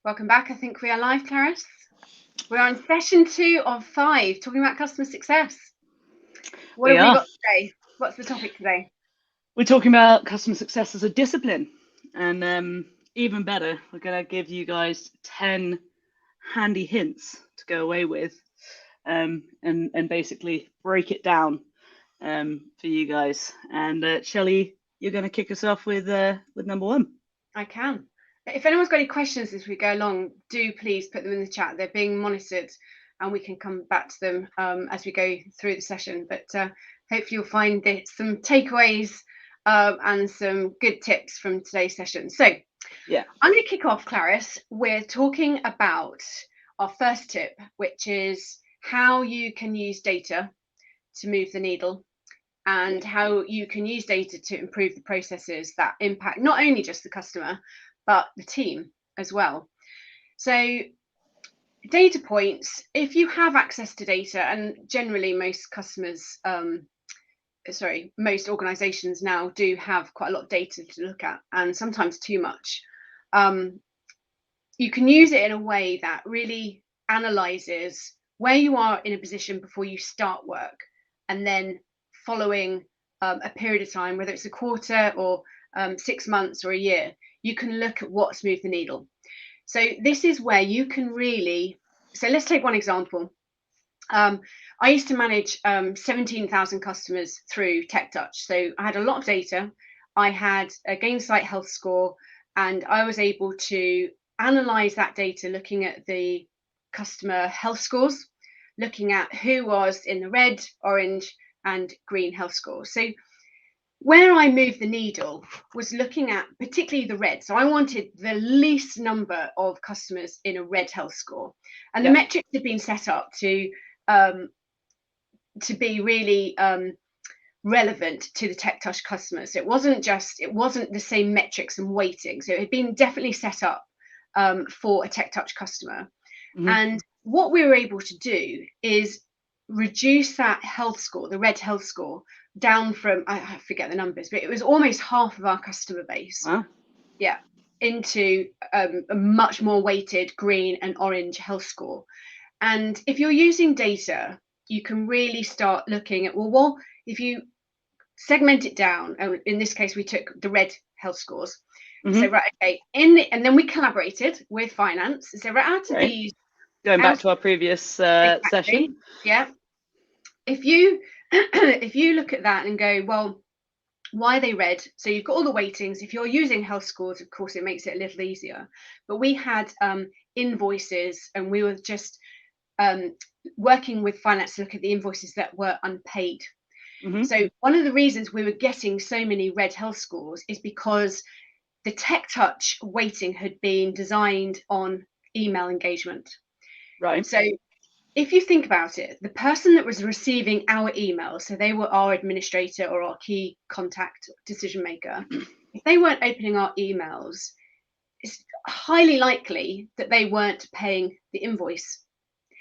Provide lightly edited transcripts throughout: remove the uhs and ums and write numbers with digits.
Welcome back. I think we are live, Clarice. We're on session 2 of 5, talking about customer success. What have we got today? What's the topic today? We're talking about customer success as a discipline. And even better, we're going to give you guys 10 handy hints to go away with and basically break it down for you guys. And Shelley, you're going to kick us off with number 1. I can. If anyone's got any questions as we go along, do please put them in the chat. They're being monitored and we can come back to them as we go through the session. But hopefully you'll find some takeaways and some good tips from today's session. So yeah, I'm going to kick off, Clarice. We're talking about our first tip, which is how you can use data to move the needle and how you can use data to improve the processes that impact not only just the customer, but the team as well. So data points, if you have access to data, and generally most customers, most organizations now do have quite a lot of data to look at, and sometimes too much. You can use it in a way that really analyzes where you are in a position before you start work, and then following a period of time, whether it's a quarter or 6 months or a year, you can look at what's moved the needle. So this is where you can really, so let's take one example. I used to manage 17,000 customers through TechTouch. So I had a lot of data. I had a Gainsight health score, and I was able to analyze that data looking at the customer health scores, looking at who was in the red, orange, and green health scores. So where I moved the needle was looking at particularly the red. So I wanted the least number of customers in a red health score. And the metrics had been set up to be really relevant to the TechTouch customers. So it wasn't the same metrics and weighting. So it had been definitely set up for a TechTouch customer. Mm-hmm. And what we were able to do is reduce that health score, the red health score, down from, I forget the numbers, but it was almost half of our customer base. Wow. Yeah, into a much more weighted green and orange health score. And if you're using data, you can really start looking at, well, if you segment it down, and in this case, we took the red health scores. Mm-hmm. So, right, okay, and then we collaborated with finance. So, right, out of these, going back to our previous session. Yeah. If you look at that and go, well, why are they red? So you've got all the weightings. If you're using health scores, of course, it makes it a little easier. But we had invoices, and we were just working with finance to look at the invoices that were unpaid. Mm-hmm. So one of the reasons we were getting so many red health scores is because the TechTouch weighting had been designed on email engagement. Right. So if you think about it, the person that was receiving our email, so they were our administrator or our key contact decision maker, if they weren't opening our emails, it's highly likely that they weren't paying the invoice.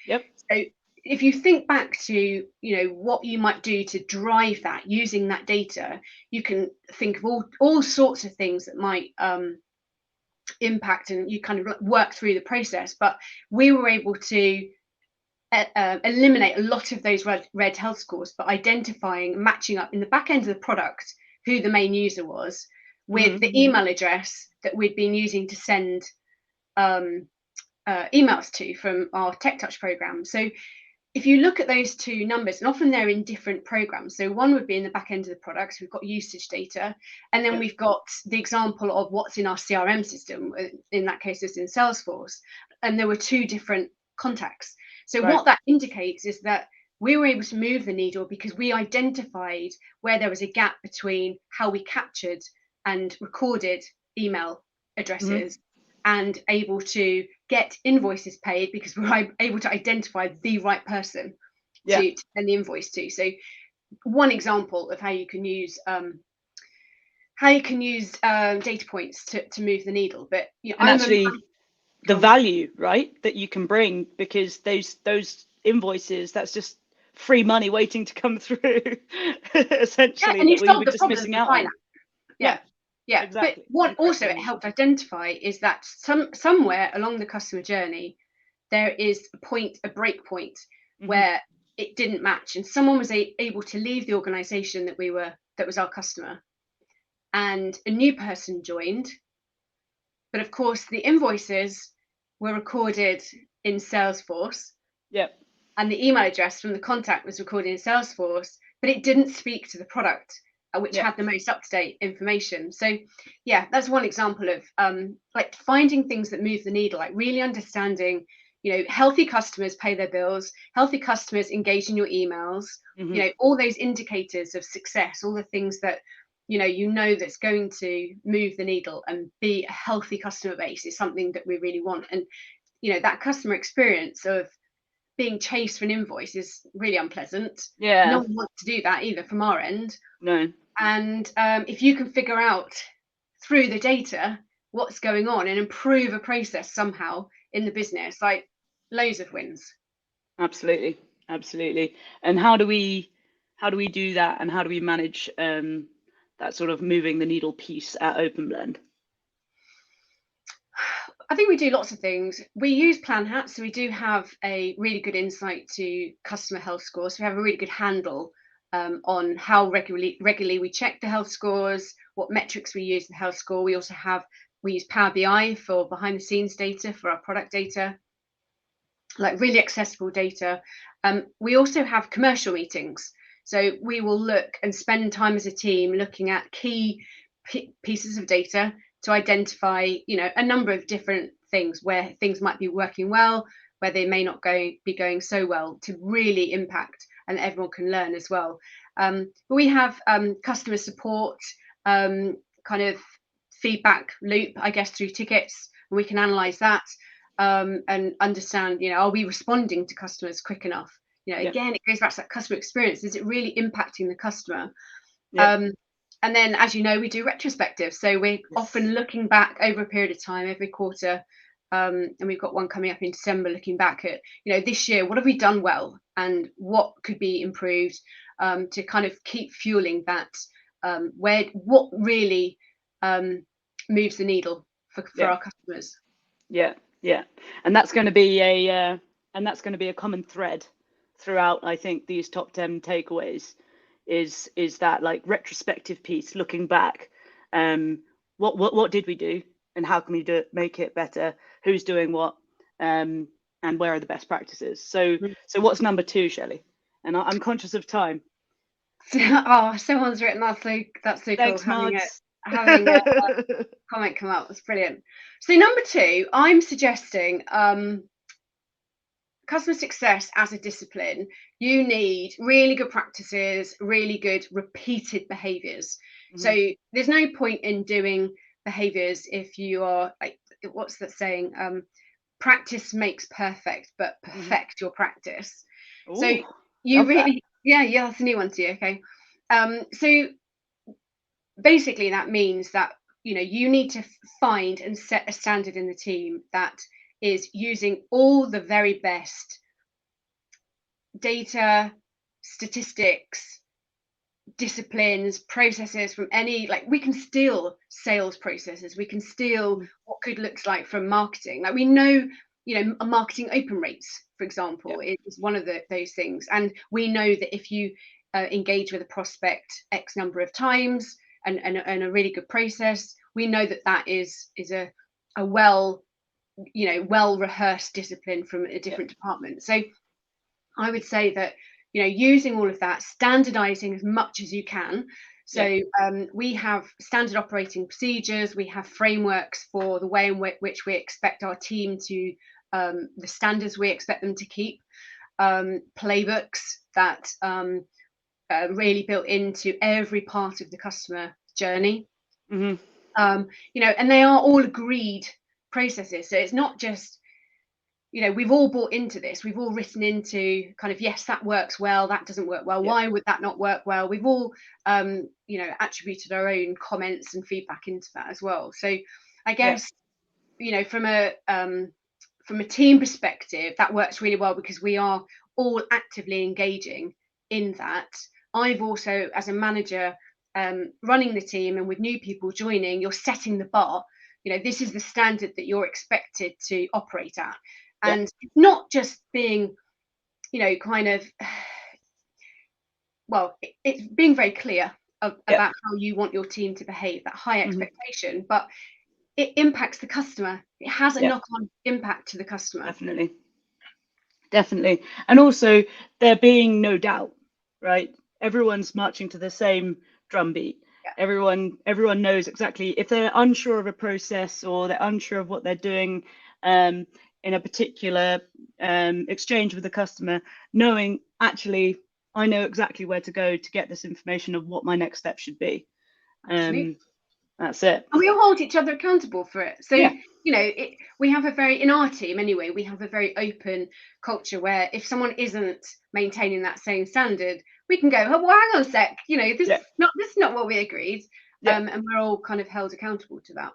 Yep. So if you think back to, what you might do to drive that using that data, you can think of all sorts of things that might impact, and you kind of work through the process. But we were able to eliminate a lot of those red health scores, but identifying, matching up in the back end of the product who the main user was with the email address that we'd been using to send emails to from our TechTouch program. So if you look at those two numbers, and often they're in different programs. So one would be in the back end of the product. So we've got usage data, and then we've got the example of what's in our CRM system. In that case, it's in Salesforce, and there were two different contacts. So what that indicates is that we were able to move the needle because we identified where there was a gap between how we captured and recorded email addresses and able to get invoices paid because we were able to identify the right person to send the invoice to. So one example of how you can use data points to move the needle. But the value, right, that you can bring, because those invoices, that's just free money waiting to come through, essentially, and you that we solve were the just problem missing out on. Yeah. Yeah, but Exactly. what also Incredibly it helped useful. identify is that somewhere along the customer journey, there is a break point Hmm. where it didn't match, and someone was able to leave the organization that was our customer, and a new person joined. But of course, the invoices were recorded in Salesforce, Yep. and the email address from the contact was recorded in Salesforce, but it didn't speak to the product, which Yep. had the most up-to-date information. So yeah, that's one example of like finding things that move the needle, like really understanding, healthy customers pay their bills, healthy customers engage in your emails, Hmm. all those indicators of success, all the things that that's going to move the needle and be a healthy customer base is something that we really want. And that customer experience of being chased for an invoice is really unpleasant. No Yeah. one wants to do that either from our end. No. And if you can figure out through the data what's going on and improve a process somehow in the business, like loads of wins. Absolutely. Absolutely. And how do we do that, and how do we manage that sort of moving the needle piece at OpenBlend? I think we do lots of things. We use Plan Hat, so we do have a really good insight to customer health scores. We have a really good handle on how regularly we check the health scores, what metrics we use the health score. We use Power BI for behind the scenes data for our product data, like really accessible data. We also have commercial meetings. So we will look and spend time as a team looking at key pieces of data to identify, a number of different things where things might be working well, where they may not be going so well, to really impact and everyone can learn as well. But we have customer support kind of feedback loop, I guess, through tickets, and we can analyze that and understand, are we responding to customers quick enough? Yeah. Again, it goes back to that customer experience. Is it really impacting the customer? Yeah. Um, and then, as you know, we do retrospectives. So we're Yes. often looking back over a period of time, every quarter. And we've got one coming up in December, looking back at, this year, what have we done well and what could be improved, to kind of keep fueling that, what really moves the needle for Yeah. our customers. Yeah. Yeah. And that's going to be a common thread throughout, I think, these top 10 takeaways is that like retrospective piece, looking back. What did we do, and how can we make it better? Who's doing what? And where are the best practices? So what's number 2, Shelley? And I'm conscious of time. Oh, someone's written that's so cool, Thanks, having Mods. a comment come out. That's brilliant. So number 2, I'm suggesting customer success as a discipline. You need really good practices, really good repeated behaviors. So Mhm. there's no point in doing behaviors if you are like, what's that saying? Practice makes perfect, but Mhm. perfect your practice. So Ooh, you love that. really, yeah, that's a new one to you. Okay. So basically that means that you need to find and set a standard in the team that is using all the very best data, statistics, disciplines, processes from any, like, we can steal sales processes, we can steal Mhm. what good looks like from marketing. Like, we know, a marketing open rates, for Yeah. example, is one of those things, and we know that if you engage with a prospect x number of times and a really good process, we know that that is a well rehearsed discipline from a Yeah. different department. So I would say that, using all of that, standardizing as much as you can. Yeah. So we have standard operating procedures, we have frameworks for the way in which we expect our team to, the standards we expect them to keep, playbooks that really built into every part of the customer journey. Mhm. And they are all agreed processes. So it's not just, we've all bought into this. We've all written into kind of, yes, that works well, that doesn't work well. Yeah. Why would that not work well? We've all, attributed our own comments and feedback into that as well. So I Yeah. guess, from a team perspective, that works really well because we are all actively engaging in that. I've also, as a manager, running the team and with new people joining, you're setting the bar. This is the standard that you're expected to operate at. And not just being, kind of, well, it's being very clear about how you want your team to behave, that high expectation, but it impacts the customer. It has a knock-on impact to the customer. Definitely. And also there being no doubt, right? Everyone's marching to the same drumbeat. Everyone knows exactly if they're unsure of a process or they're unsure of what they're doing in a particular exchange with the customer, knowing actually I know exactly where to go to get this information of what my next step should be. That's it. And we all hold each other accountable for it. So, we have in our team anyway, we have a very open culture where if someone isn't maintaining that same standard, we can go, oh, well, hang on a sec, this is not what we agreed. And we're all kind of held accountable to that.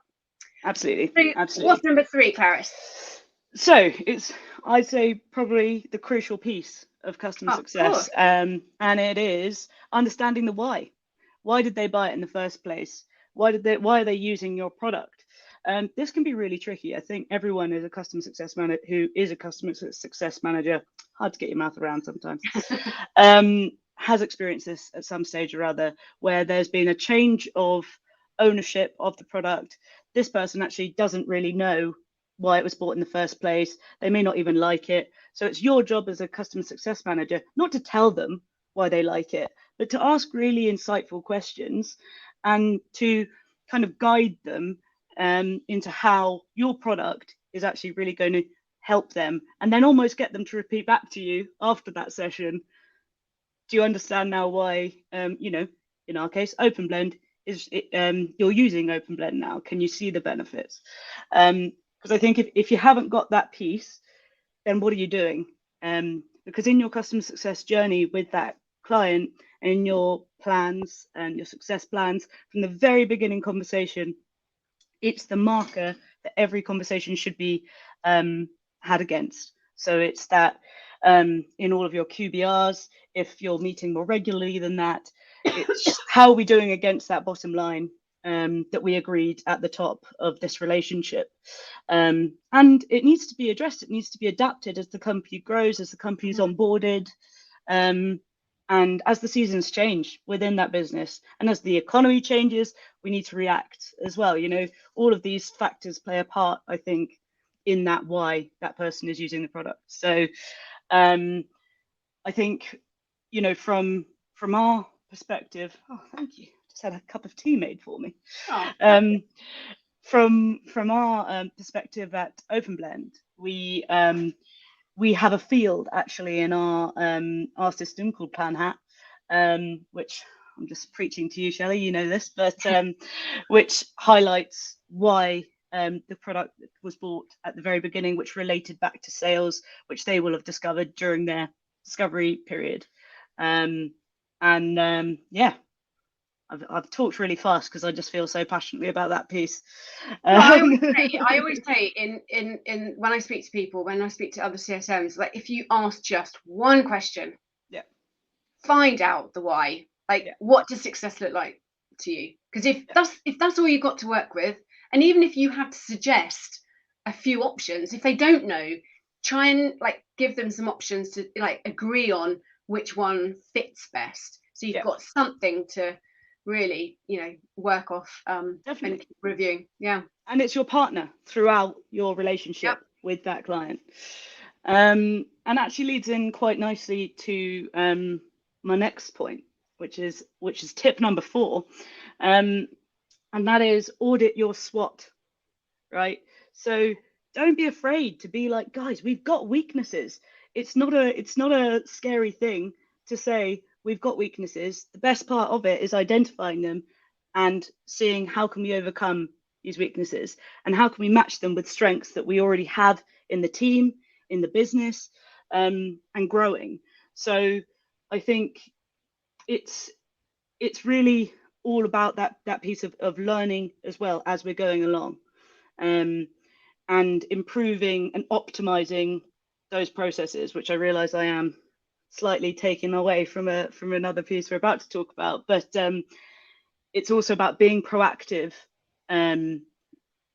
Absolutely. So what's number 3, Clarice? So it's, I'd say, probably the crucial piece of customer success. And it is understanding the why. Why did they buy it in the first place? Why are they using your product? This can be really tricky. I think everyone is a customer success manager who is a customer success manager. Hard to get your mouth around sometimes. Has experienced this at some stage or other, where there's been a change of ownership of the product. This person actually doesn't really know why it was bought in the first place. They may not even like it. So it's your job as a customer success manager not to tell them why they like it, but to ask really insightful questions and to kind of guide them into how your product is actually really going to help them, and then almost get them to repeat back to you after that session. Do you understand now why, in our case, OpenBlend is, you're using OpenBlend now? Can you see the benefits? Because I think if you haven't got that piece, then what are you doing? Because in your customer success journey with that client and in your plans and your success plans from the very beginning conversation, it's the marker that every conversation should be had against. So it's that in all of your QBRs, if you're meeting more regularly than that, it's how are we doing against that bottom line that we agreed at the top of this relationship. And it needs to be addressed. It needs to be adapted as the company grows, as the company is onboarded, and as the seasons change within that business, and as the economy changes, we need to react as well. All of these factors play a part, I think, in that why that person is using the product. So I think, from our perspective, oh, thank you. Just had a cup of tea made for me. From our perspective at OpenBlend, we have a field actually in our system called PlanHat, which I'm just preaching to you, Shelley, you know this, but which highlights why the product was bought at the very beginning, which related back to sales, which they will have discovered during their discovery period. I've talked really fast because I just feel so passionately about that piece. I always say in when I speak to people, when I speak to other CSMs, like if you ask just one question, find out the why. What does success look like to you? Because if that's all you've got to work with, and even if you have to suggest a few options, if they don't know, try and give them some options to agree on which one fits best. So you've got something to really work off and keep reviewing. And it's your partner throughout your relationship with that client, and actually leads in quite nicely to my next point, which is tip number 4, and that is audit your SWOT. Right, so don't be afraid to be like, guys, we've got weaknesses. It's not a scary thing to say we've got weaknesses. The best part of it is identifying them and seeing how can we overcome these weaknesses and how can we match them with strengths that we already have in the team, in the business, and growing. So I think it's really all about that piece of learning as well as we're going along, and improving and optimizing those processes, which I realize I am slightly taken away from another piece we're about to talk about, but it's also about being proactive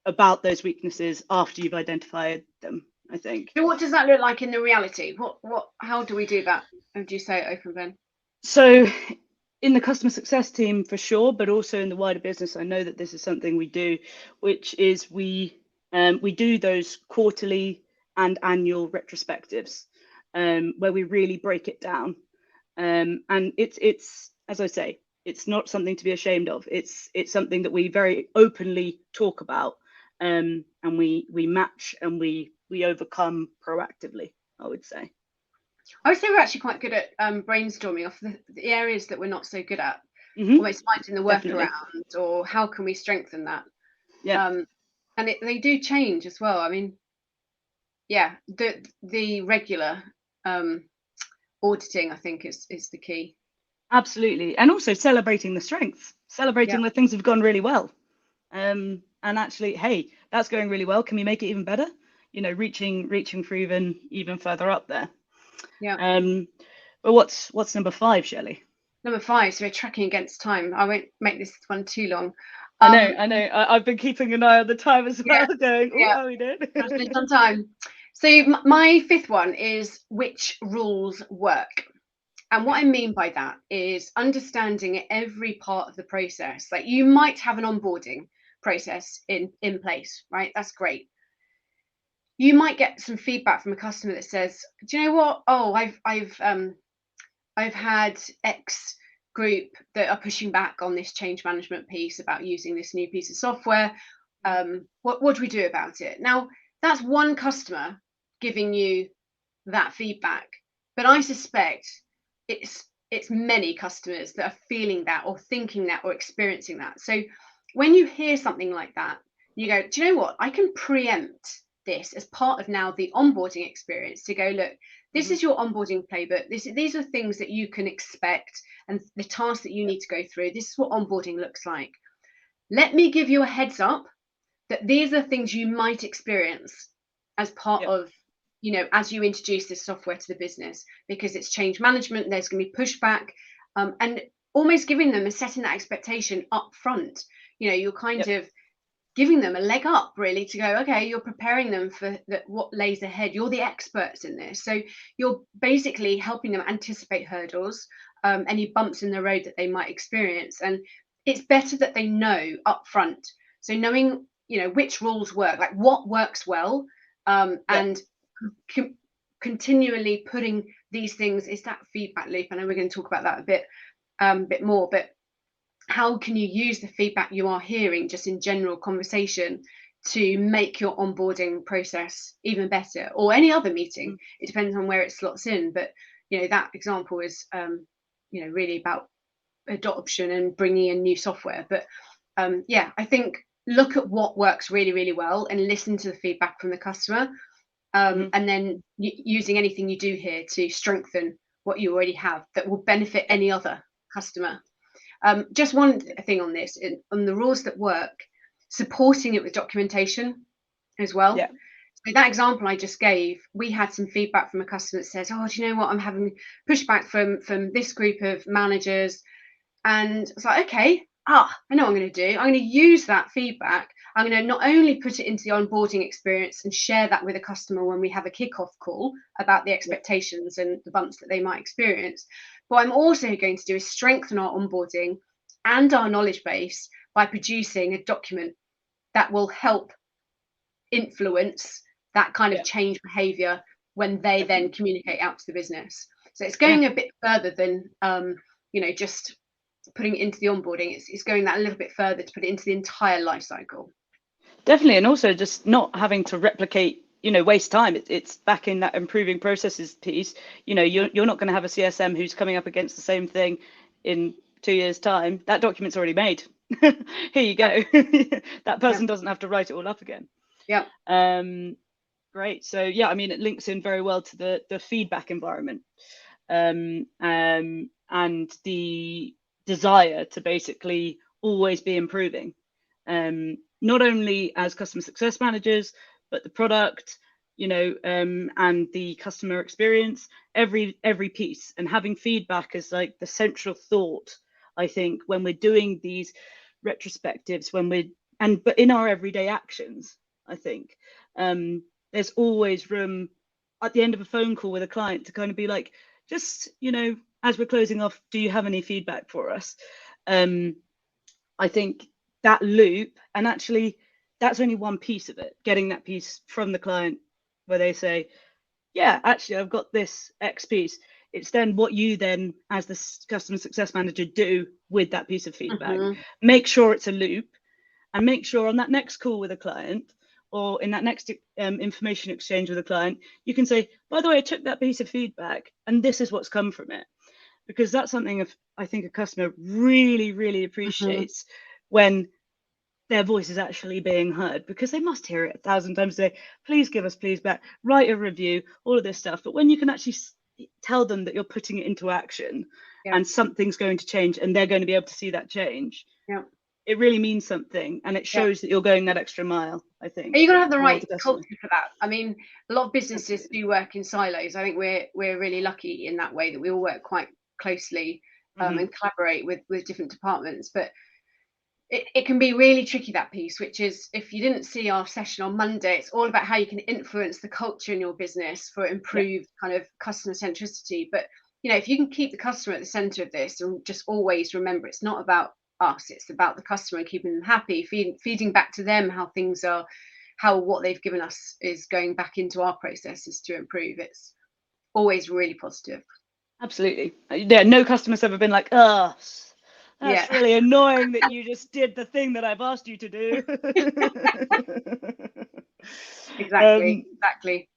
about those weaknesses after you've identified them, I think. So what does that look like in the reality? How do we do that? How do you say it, OpenBlend? So in the customer success team for sure, but also in the wider business, I know that this is something we do, which is we do those quarterly and annual retrospectives where we really break it down. And it's as I say, it's not something to be ashamed of. It's something that we very openly talk about, and we match and we overcome proactively, I would say. I would say we're actually quite good at brainstorming off the areas that we're not so good at, almost finding the workaround or how can we strengthen that. Yeah. And they do change as well. I mean, yeah, the regular auditing, I think, is the key. Absolutely. And also celebrating the strengths, celebrating Yeah. where things have gone really well. And actually, hey, that's going really well. Can we make it even better? You know, reaching for even further up there. Yeah. But what's number 5, Shelley? Number 5, so we're tracking against time. I won't make this one too long. I know. I've been keeping an eye on the time as well, going, oh, how are we doing? That's been some time. So my 5th one is which rules work. And what I mean by that is understanding every part of the process. Like you might have an onboarding process in place, right? That's great. You might get some feedback from a customer that says, "Do you know what? Oh, I've had X group that are pushing back on this change management piece about using this new piece of software. What do we do about it?" Now, that's one customer giving you that feedback, but I suspect it's many customers that are feeling that or thinking that or experiencing that. So when you hear something like that, you go, do you know what? I can preempt this as part of now the onboarding experience to go, look, this is your onboarding playbook. These are things that you can expect and the tasks that you need to go through. This is what onboarding looks like. Let me give you a heads up that these are things you might experience as part of, you know, as you introduce this software to the business, because it's change management, there's going to be pushback, and almost giving them and setting that expectation up front. You know, you're kind of giving them a leg up really to go, okay, you're preparing them for what lays ahead. You're the experts in this. So you're basically helping them anticipate hurdles, any bumps in the road that they might experience. And it's better that they know up front. So knowing, you know, which rules work, like what works well, and continually putting these things, is that feedback loop. I know we're going to talk about that a bit more, but how can you use the feedback you are hearing just in general conversation to make your onboarding process even better, or any other meeting? It depends on where it slots in, but you know, that example is you know, really about adoption and bringing in new software. But yeah, I think look at what works really, really well and listen to the feedback from the customer, and then using anything you do here to strengthen what you already have that will benefit any other customer. Just one thing on this, on the rules that work, supporting it with documentation as well. Yeah. So that example I just gave, we had some feedback from a customer that says, oh, do you know what? I'm having pushback from this group of managers. And it's like, okay, I know what I'm going to do. I'm going to use that feedback. I'm going to not only put it into the onboarding experience and share that with a customer when we have a kickoff call about the expectations and the bumps that they might experience. What I'm also going to do is strengthen our onboarding and our knowledge base by producing a document that will help influence that kind of change behavior when they then communicate out to the business. So it's going a bit further than you know, just putting it into the onboarding. It's going that a little bit further to put it into the entire life cycle. Definitely. And also just not having to replicate, you know, waste time. It's back in that improving processes piece. You know, you're not going to have a CSM who's coming up against the same thing in 2 years' time. That document's already made. Here you go. That person doesn't have to write it all up again. Yeah. Great. So yeah, I mean, it links in very well to the feedback environment, and the desire to basically always be improving, not only as customer success managers, but the product, you know, and the customer experience, every piece, and having feedback as like the central thought, I think, when we're doing these retrospectives, but in our everyday actions, I think there's always room at the end of a phone call with a client to kind of be like, just, as we're closing off, do you have any feedback for us? I think that loop, and actually that's only one piece of it, getting that piece from the client where they say, yeah, actually I've got this X piece. It's then what you then, as the customer success manager, do with that piece of feedback. Make sure it's a loop, and make sure on that next call with a client, or in that next information exchange with a client, you can say, by the way, I took that piece of feedback and this is what's come from it. Because that's something I think a customer really, really appreciates when their voice is actually being heard, because they must hear it 1,000 times a day. Please give us feedback, write a review, all of this stuff. But when you can actually tell them that you're putting it into action and something's going to change and they're going to be able to see that change, it really means something, and it shows that you're going that extra mile, I think. You've got to have the right culture for that. I mean, a lot of businesses do work in silos. I think we're really lucky in that way, that we all work quite closely and collaborate with different departments. But it can be really tricky, that piece, which is, if you didn't see our session on Monday, it's all about how you can influence the culture in your business for improved kind of customer centricity. But, if you can keep the customer at the center of this, and just always remember, it's not about us, it's about the customer and keeping them happy, feeding back to them how things are, how what they've given us is going back into our processes to improve. It's always really positive. Absolutely. Yeah, no customer's ever been like, oh, that's really annoying that you just did the thing that I've asked you to do. Exactly.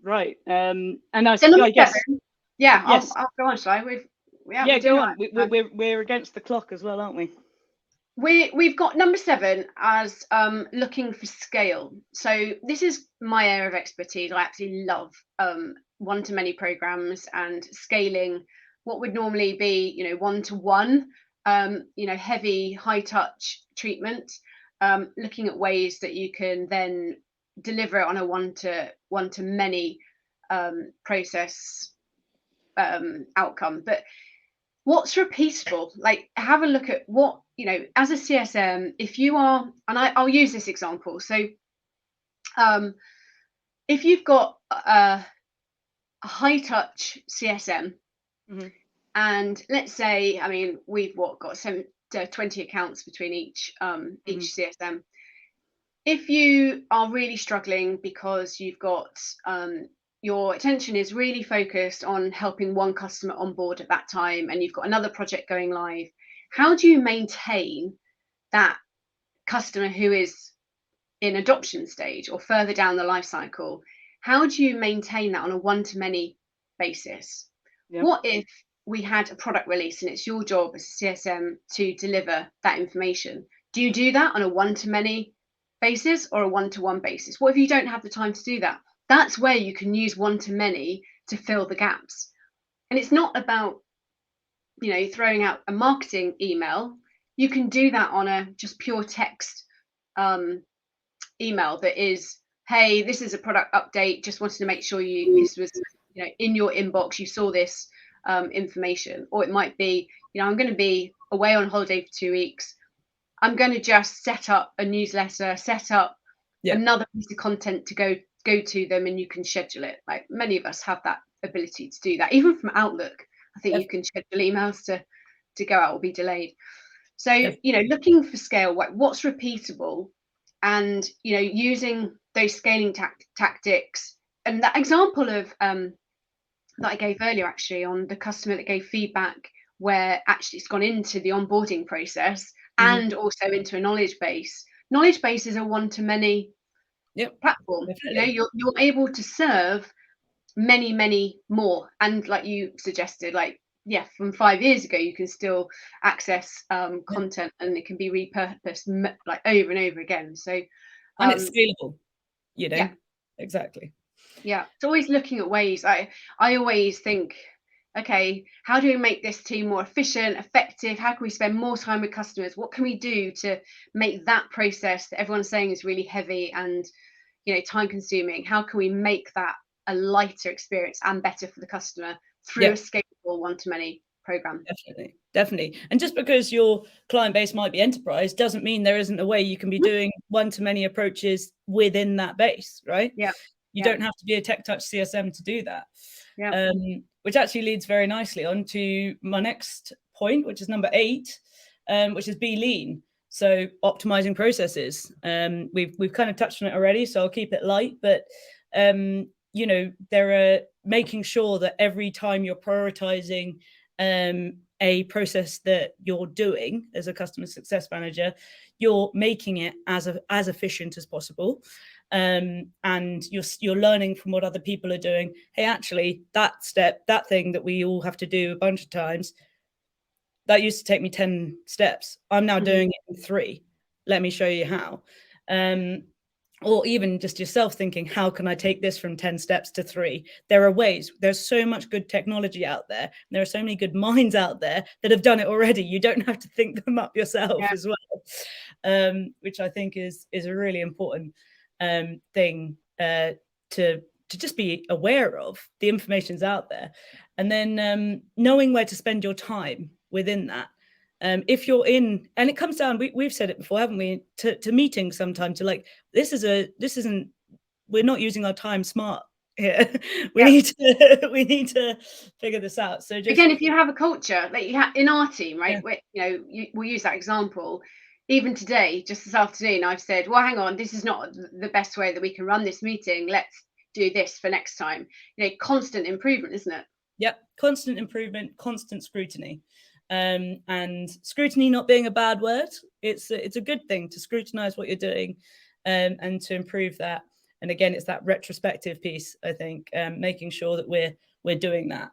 Right. And I guess. Yeah, yes. I'll go on, shall I? Go on. We're against the clock as well, aren't we? We've got number 7 as looking for scale. So this is my area of expertise. I absolutely love one-to-many programs and scaling what would normally be, one-to-one, heavy, high-touch treatment, looking at ways that you can then deliver it on a one-to-many process outcome. But what's repeatable? Like, have a look at what, as a CSM, if you are, and I'll use this example. So if you've got a high touch CSM, and let's say, I mean, we've got 20 accounts between each CSM. If you are really struggling because you've got your attention is really focused on helping one customer on board at that time, and you've got another project going live, how do you maintain that customer who is in adoption stage or further down the life cycle? How do you maintain that on a one-to-many basis? What if we had a product release and it's your job as a CSM to deliver that information? Do you do that on a one-to-many basis or a one-to-one basis? What if you don't have the time to do that? That's where you can use one-to-many to fill the gaps. And it's not about, throwing out a marketing email. You can do that on a just pure text email that is, hey, this is a product update. Just wanted to make sure this was, in your inbox, you saw this information. Or it might be, I'm going to be away on holiday for 2 weeks. I'm going to just set up a newsletter, set up another piece of content to go to them, and you can schedule it. Like, many of us have that ability to do that, even from Outlook. I think you can schedule emails to go out or be delayed. So looking for scale, what's repeatable, and using those scaling tactics. And that example of that I gave earlier, actually, on the customer that gave feedback where actually it's gone into the onboarding process and also into a knowledge base. Knowledge base is a one-to-many platform. You're able to serve many more, and like you suggested, from 5 years ago, you can still access content, and it can be repurposed like over and over again. So and it's scalable, exactly. It's always looking at ways. I always think, okay, how do we make this team more efficient, effective? How can we spend more time with customers? What can we do to make that process that everyone's saying is really heavy and time consuming? How can we make that a lighter experience and better for the customer through a scalable one-to-many program? Definitely. And just because your client base might be enterprise doesn't mean there isn't a way you can be doing one-to-many approaches within that base, right? Yeah. You don't have to be a tech touch CSM to do that. Yeah. Which actually leads very nicely on to my next point, which is number 8, which is be lean. So optimizing processes. We've kind of touched on it already, so I'll keep it light. But you know, there are making sure that every time you're prioritizing a process that you're doing as a customer success manager, you're making it as efficient as possible. And you're learning from what other people are doing. Hey, actually, that thing that we all have to do a bunch of times, that used to take me 10 steps. I'm now doing it in 3. Let me show you how. Or even just yourself thinking, how can I take this from 10 steps to 3? There are ways. There's so much good technology out there. There are so many good minds out there that have done it already. You don't have to think them up yourself as well, which I think is a really important thing to just be aware of. The information's out there. And then knowing where to spend your time within that. If you're in, and it comes down, we've said it before, haven't we, to meetings sometimes, to like, we're not using our time smart here. We need to figure this out. So just, again, if you have a culture like you have in our team, right, where, you know, we'll use that example. Even today, just this afternoon, I've said, well, hang on, this is not the best way that we can run this meeting. Let's do this for next time. You know, constant improvement, isn't it? Yep, constant improvement, constant scrutiny. And scrutiny not being a bad word, it's a good thing to scrutinize what you're doing and to improve that. And again, it's that retrospective piece, I think, making sure that we're doing that.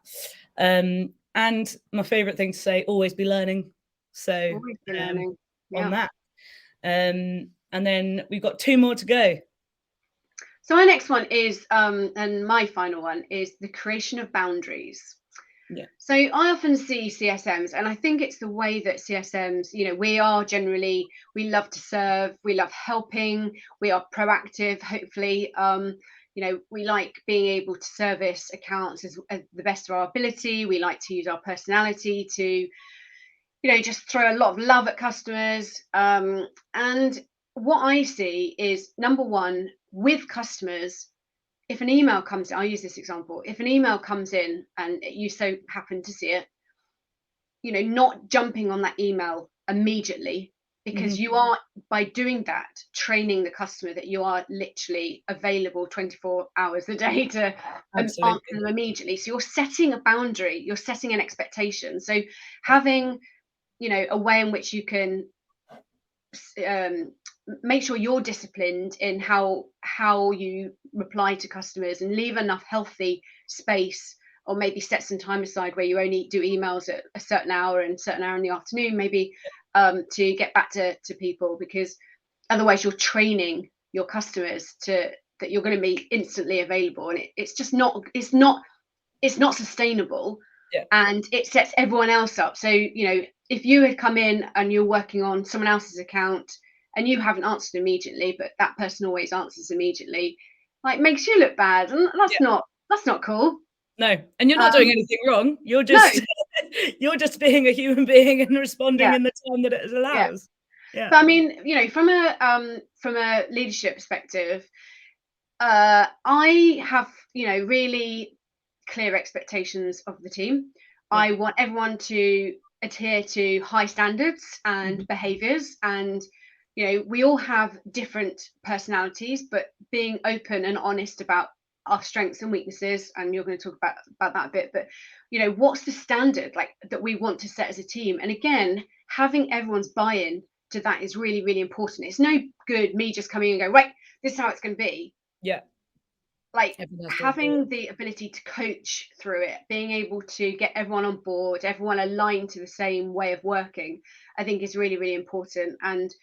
And my favorite thing to say, always be learning. So Always be learning. On that. And then we've got 2 more to go. So our next one is, and my final one is the creation of boundaries. Yeah. So I often see CSMs, and I think it's the way that CSMs, you know, we love to serve, we love helping, we are proactive, hopefully. You know, we like being able to service accounts as the best of our ability. We like to use our personality to, you know, just throw a lot of love at customers. And what I see is, number one, with customers, if an email comes in, I'll use this example. If an email comes in and you so happen to see it, you know, not jumping on that email immediately, because you are, by doing that, training the customer that you are literally available 24 hours a day to answer them immediately. So you're setting a boundary, you're setting an expectation. So having, you know, a way in which you can make sure you're disciplined in how you reply to customers, and leave enough healthy space, or maybe set some time aside where you only do emails at a certain hour and certain hour in the afternoon, maybe to get back to people, because otherwise you're training your customers that you're going to be instantly available, and it's just not sustainable. And it sets everyone else up. So, you know, if you had come in and you're working on someone else's account and you haven't answered immediately, but that person always answers immediately, like, makes you look bad, and that's not cool. No, and you're not doing anything wrong. You're just you're just being a human being and responding in the time that it allows. But I mean, you know, from a leadership perspective, I have, you know, really clear expectations of the team. I want everyone to adhere to high standards and behaviours, and, you know, we all have different personalities, but being open and honest about our strengths and weaknesses, and you're going to talk about that a bit, but, you know, what's the standard like that we want to set as a team? And again, having everyone's buy-in to that is really, really important. It's no good me just coming and go, right, this is how it's going to be. Like, having the ability to coach through it, being able to get everyone on board, everyone aligned to the same way of working, I think is really, really important. And,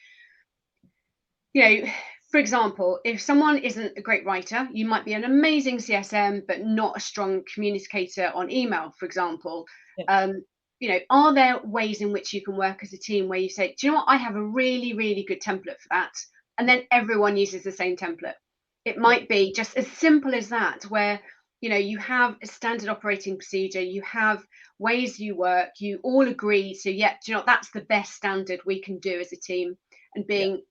you know, for example, if someone isn't a great writer, you might be an amazing CSM, but not a strong communicator on email, for example. You know, are there ways in which you can work as a team where you say, do you know what, I have a really, really good template for that, and then everyone uses the same template? It might be just as simple as that, where you know, you have a standard operating procedure, you have ways you work, you all agree to, yeah, do you know, that's the best standard we can do as a team, and being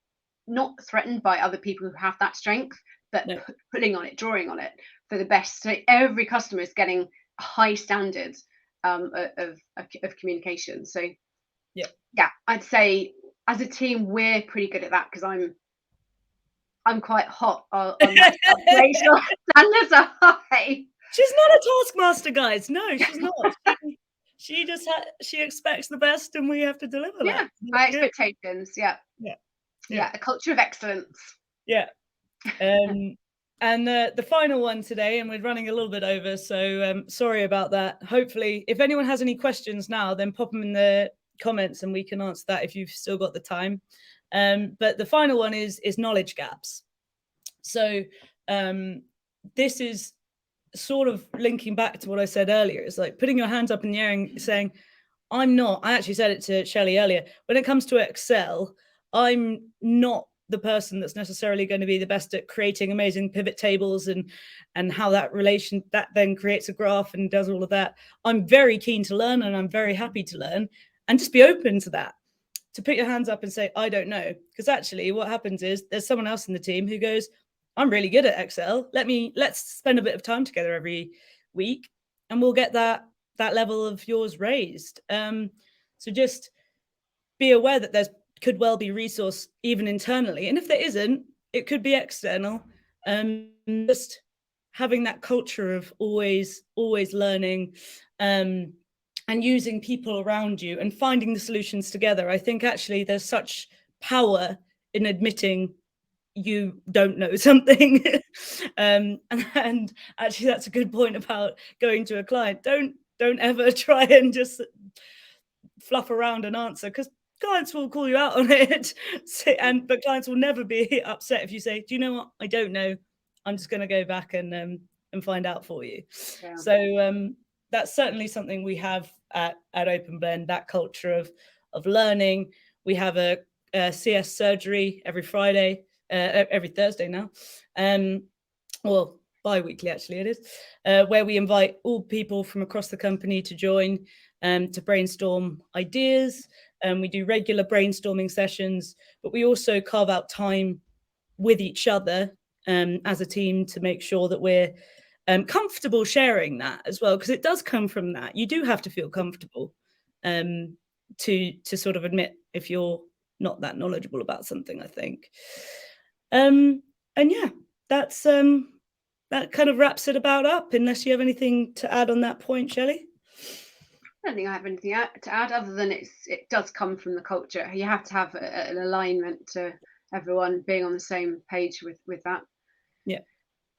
not threatened by other people who have that strength, but pulling on it, drawing on it for the best. So every customer is getting a high standard of communication. So yeah, I'd say as a team we're pretty good at that, because I'm quite hot on that. Operational standards are high. She's not a taskmaster, guys. No, she's not. She just she expects the best, and we have to deliver that. High expectations. Yeah, a culture of excellence. Yeah. And the final one today, and we're running a little bit over, so sorry about that. Hopefully, if anyone has any questions now, then pop them in the comments and we can answer that if you've still got the time. But the final one is knowledge gaps. So this is sort of linking back to what I said earlier. It's like putting your hands up in the air and saying, I actually said it to Shelley earlier, when it comes to Excel, I'm not the person that's necessarily going to be the best at creating amazing pivot tables and how that then creates a graph and does all of that. I'm very keen to learn, and I'm very happy to learn, and just be open to that, to put your hands up and say, I don't know. Because actually what happens is there's someone else in the team who goes, I'm really good at Excel. Let's spend a bit of time together every week and we'll get that level of yours raised. So just be aware that there could well be resource even internally. And if there isn't, it could be external. Just having that culture of always learning and using people around you and finding the solutions together. I think actually there's such power in admitting you don't know something. And actually that's a good point about going to a client. Don't ever try and just fluff around an answer, because clients will call you out on it. But clients will never be upset if you say, do you know what, I don't know, I'm just going to go back and find out for you. So that's certainly something we have at OpenBlend, that culture of learning. We have a CS surgery every Friday, every Thursday now, well, bi-weekly actually it is, where we invite all people from across the company to join to brainstorm ideas. We do regular brainstorming sessions, but we also carve out time with each other as a team to make sure that we're comfortable sharing that as well, because it does come from that. You do have to feel comfortable to sort of admit if you're not that knowledgeable about something, I think. And yeah, that's that kind of wraps it about up, unless you have anything to add on that point, Shelley. I don't think I have anything to add other than it does come from the culture. You have to have an alignment to everyone being on the same page with that. Yeah.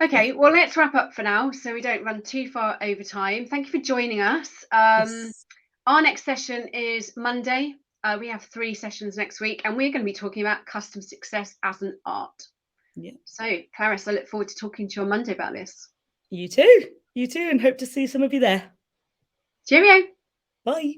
Okay, well, let's wrap up for now so we don't run too far over time. Thank you for joining us. Yes. Our next session is Monday. We have 3 sessions next week, and we're going to be talking about customer success as an art. Yeah. So, Clarice, I look forward to talking to you on Monday about this. You too, and hope to see some of you there. Cheerio. Bye.